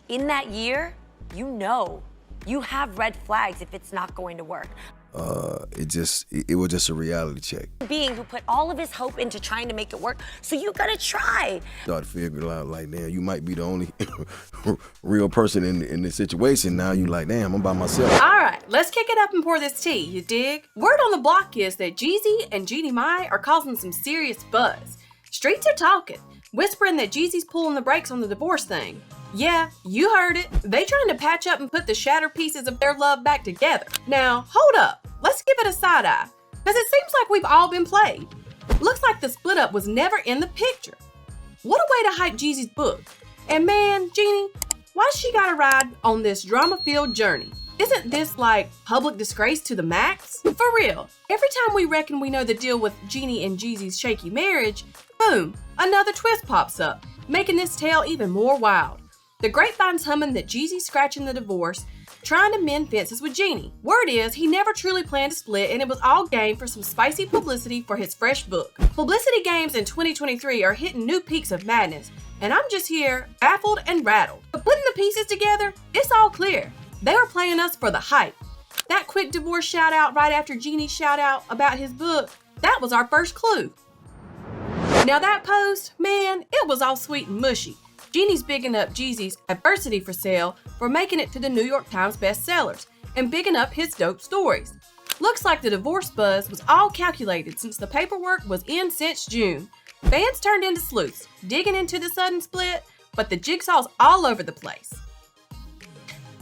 In that year, you have red flags if it's not going to work. It was just a reality check. Being who put all of his hope into trying to make it work, so you gotta try. Started figuring out like, damn, you might be the only real person in this situation. Now you like, damn, I'm by myself. All right, let's kick it up and pour this tea, you dig? Word on the block is that Jeezy and Jeannie Mai are causing some serious buzz. Streets are talking, whispering that Jeezy's pulling the brakes on the divorce thing. Yeah, you heard it. They trying to patch up and put the shattered pieces of their love back together. Now, hold up. Let's give it a side eye, because it seems like we've all been played. Looks like the split up was never in the picture. What a way to hype Jeezy's book. And man, Jeannie, why does she gotta ride on this drama-filled journey? Isn't this like public disgrace to the max? For real, every time we reckon we know the deal with Jeannie and Jeezy's shaky marriage, boom, another twist pops up, making this tale even more wild. The grapevine's humming that Jeezy's scratching the divorce, trying to mend fences with Jeannie. Word is, he never truly planned to split, and it was all game for some spicy publicity for his fresh book. Publicity games in 2023 are hitting new peaks of madness, and I'm just here, baffled and rattled. But putting the pieces together, it's all clear. They were playing us for the hype. That quick divorce shout out right after Jeannie's shout out about his book, that was our first clue. Now that post, man, it was all sweet and mushy. Jeannie's bigging up Jeezy's Adversity for Sale for making it to the New York Times bestsellers and bigging up his dope stories. Looks like the divorce buzz was all calculated since the paperwork was in since June. Fans turned into sleuths, digging into the sudden split, but the jigsaw's all over the place.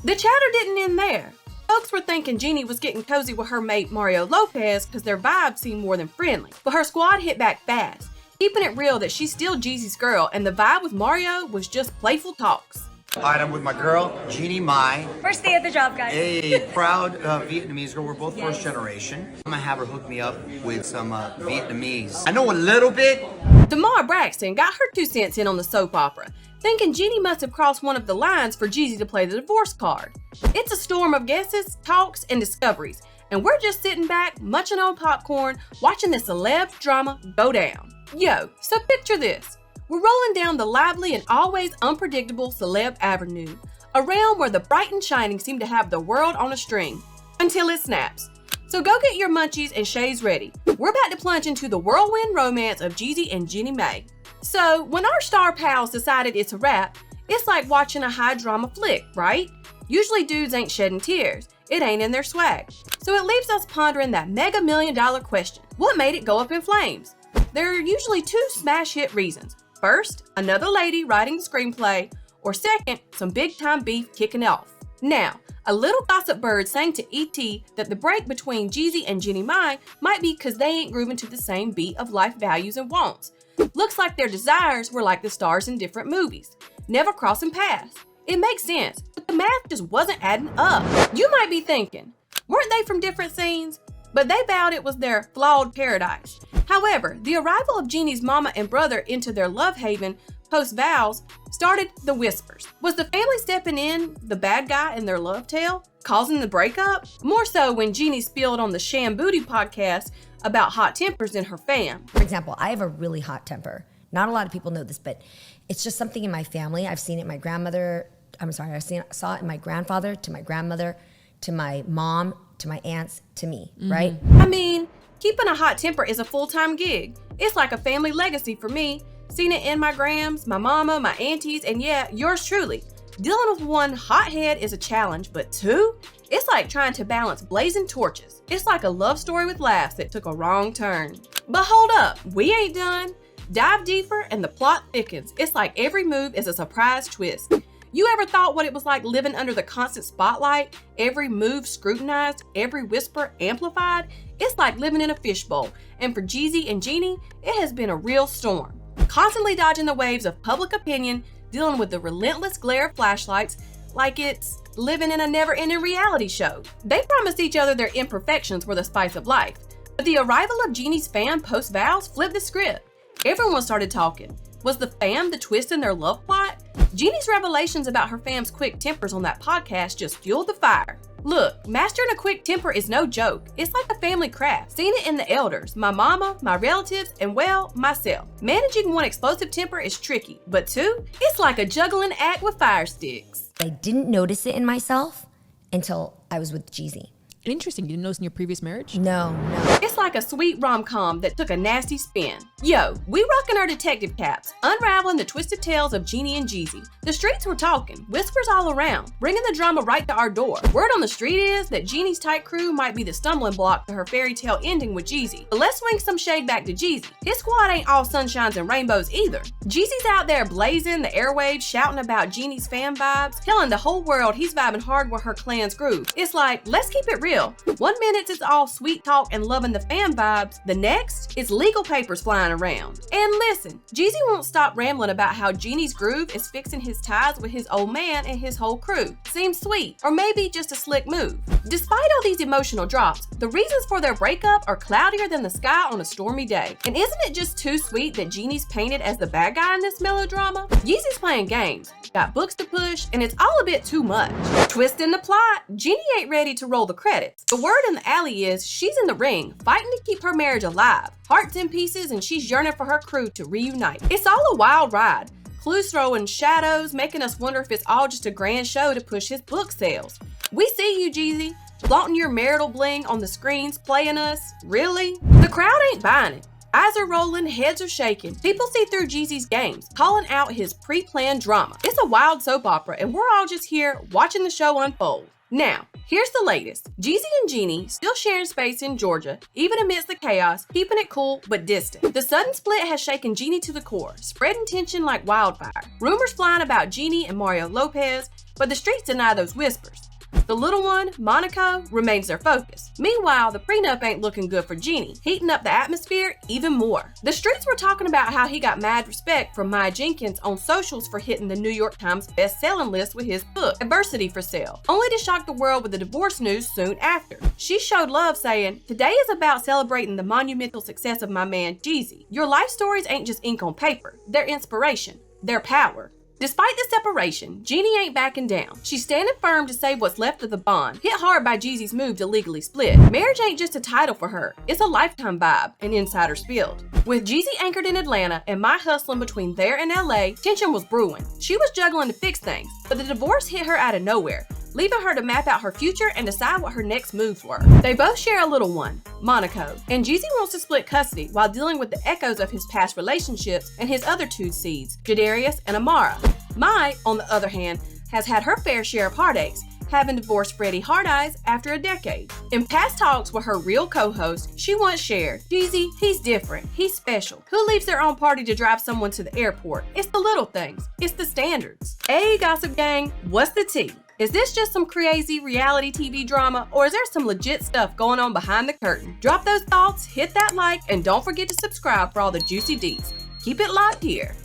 The chatter didn't end there. Folks were thinking Jeannie was getting cozy with her mate Mario Lopez because their vibes seemed more than friendly, but her squad hit back fast, keeping it real that she's still Jeezy's girl, and the vibe with Mario was just playful talks. All right, I'm with my girl, Jeannie Mai. First day at the job, guys. A proud Vietnamese girl. We're both first generation. I'm gonna have her hook me up with some Vietnamese. I know a little bit. Damar Braxton got her 2 cents in on the soap opera, thinking Jeannie must have crossed one of the lines for Jeezy to play the divorce card. It's a storm of guesses, talks, and discoveries, and we're just sitting back, munching on popcorn, watching the celeb drama go down. Yo, so picture this. We're rolling down the lively and always unpredictable Celeb Avenue, a realm where the bright and shining seem to have the world on a string, until it snaps. So go get your munchies and shades ready. We're about to plunge into the whirlwind romance of Jeezy and Jeannie Mai. So when our star pals decided it's a wrap, it's like watching a high drama flick, right? Usually dudes ain't shedding tears. It ain't in their swag. So it leaves us pondering that mega $1,000,000 question. What made it go up in flames? There are usually 2 smash hit reasons. First, another lady writing the screenplay, or second, some big time beef kicking off. Now, a little gossip bird sang to ET that the break between Jeezy and Jeannie Mai might be because they ain't grooving to the same beat of life values and wants. Looks like their desires were like the stars in different movies, never crossing paths. It makes sense, but the math just wasn't adding up. You might be thinking, weren't they from different scenes? But they vowed it was their flawed paradise. However, the arrival of Jeannie's mama and brother into their love haven post-vows started the whispers. Was the family stepping in the bad guy in their love tale, causing the breakup? More so when Jeannie spilled on the Sham Booty podcast about hot tempers in her fam. For example, I have a really hot temper. Not a lot of people know this, but it's just something in my family. I've seen it in my grandmother. Saw it in my grandfather, to my grandmother, to my mom, to my aunts, to me, right? I mean, keeping a hot temper is a full-time gig. It's like a family legacy for me. Seen it in my grams, my mama, my aunties, and yeah, yours truly. Dealing with 1 hothead is a challenge, but 2? It's like trying to balance blazing torches. It's like a love story with laughs that took a wrong turn. But hold up, we ain't done. Dive deeper and the plot thickens. It's like every move is a surprise twist. You ever thought what it was like living under the constant spotlight? Every move scrutinized, every whisper amplified? It's like living in a fishbowl. And for Jeezy and Jeannie, it has been a real storm. Constantly dodging the waves of public opinion, dealing with the relentless glare of flashlights, like it's living in a never-ending reality show. They promised each other their imperfections were the spice of life. But the arrival of Jeannie's fam post-vows flipped the script. Everyone started talking. Was the fam the twist in their love plot? Jeannie's revelations about her fam's quick tempers on that podcast just fueled the fire. Look, mastering a quick temper is no joke. It's like a family craft. Seen it in the elders, my mama, my relatives, and well, myself. Managing 1 explosive temper is tricky, but 2, it's like a juggling act with fire sticks. I didn't notice it in myself until I was with Jeezy. Interesting. You didn't notice in your previous marriage? No. It's like a sweet rom-com that took a nasty spin. Yo, we rocking our detective caps, unraveling the twisted tales of Jeannie and Jeezy. The streets were talking, whispers all around, bringing the drama right to our door. Word on the street is that Jeannie's tight crew might be the stumbling block to her fairy tale ending with Jeezy. But let's swing some shade back to Jeezy. His squad ain't all sunshines and rainbows either. Jeezy's out there blazing the airwaves, shouting about Jeannie's fan vibes, telling the whole world he's vibing hard with her clan's groove. It's like, let's keep it real. 1 minute it's all sweet talk and loving the fan vibes. The next, it's legal papers flying around. And listen, Jeezy won't stop rambling about how Jeannie's groove is fixing his ties with his old man and his whole crew. Seems sweet, or maybe just a slick move. Despite all these emotional drops, the reasons for their breakup are cloudier than the sky on a stormy day. And isn't it just too sweet that Jeannie's painted as the bad guy in this melodrama? Yeezy's playing games, got books to push, and it's all a bit too much. Twist in the plot, Jeannie ain't ready to roll the credits. The word in the alley is she's in the ring, fighting to keep her marriage alive. Heart's in pieces and she's yearning for her crew to reunite. It's all a wild ride. Clues throwing shadows, making us wonder if it's all just a grand show to push his book sales. We see you, Jeezy, flaunting your marital bling on the screens, playing us. Really? The crowd ain't buying it. Eyes are rolling, heads are shaking. People see through Jeezy's games, calling out his pre-planned drama. It's a wild soap opera and we're all just here watching the show unfold. Now, here's the latest. Jeezy and Jeannie still sharing space in Georgia, even amidst the chaos, keeping it cool but distant. The sudden split has shaken Jeannie to the core, spreading tension like wildfire. Rumors flying about Jeannie and Mario Lopez, but the streets deny those whispers. The little one, Monaco, remains their focus. Meanwhile, the prenup ain't looking good for Jeannie, heating up the atmosphere even more. The streets were talking about how he got mad respect from Maya Jenkins on socials for hitting the New York Times best-selling list with his book, Adversity for Sale, only to shock the world with the divorce news soon after. She showed love saying, "Today is about celebrating the monumental success of my man, Jeezy. Your life stories ain't just ink on paper, they're inspiration, they're power." Despite the separation, Jeannie ain't backing down. She's standing firm to save what's left of the bond, hit hard by Jeezy's move to legally split. Marriage ain't just a title for her, it's a lifetime vibe, an insider spilled. With Jeezy anchored in Atlanta and Mai hustling between there and LA, tension was brewing. She was juggling to fix things, but the divorce hit her out of nowhere, leaving her to map out her future and decide what her next moves were. They both share a little one, Monaco, and Jeezy wants to split custody while dealing with the echoes of his past relationships and his other two seeds, Jadarius and Amara. Mai, on the other hand, has had her fair share of heartaches, having divorced Freddie Hardeyes after a decade. In past talks with her real co-host, she once shared, "Jeezy, he's different, he's special. Who leaves their own party to drive someone to the airport? It's the little things, it's the standards." Hey, Gossip Gang, what's the tea? Is this just some crazy reality TV drama, or is there some legit stuff going on behind the curtain? Drop those thoughts, hit that like, and don't forget to subscribe for all the juicy deets. Keep it locked here.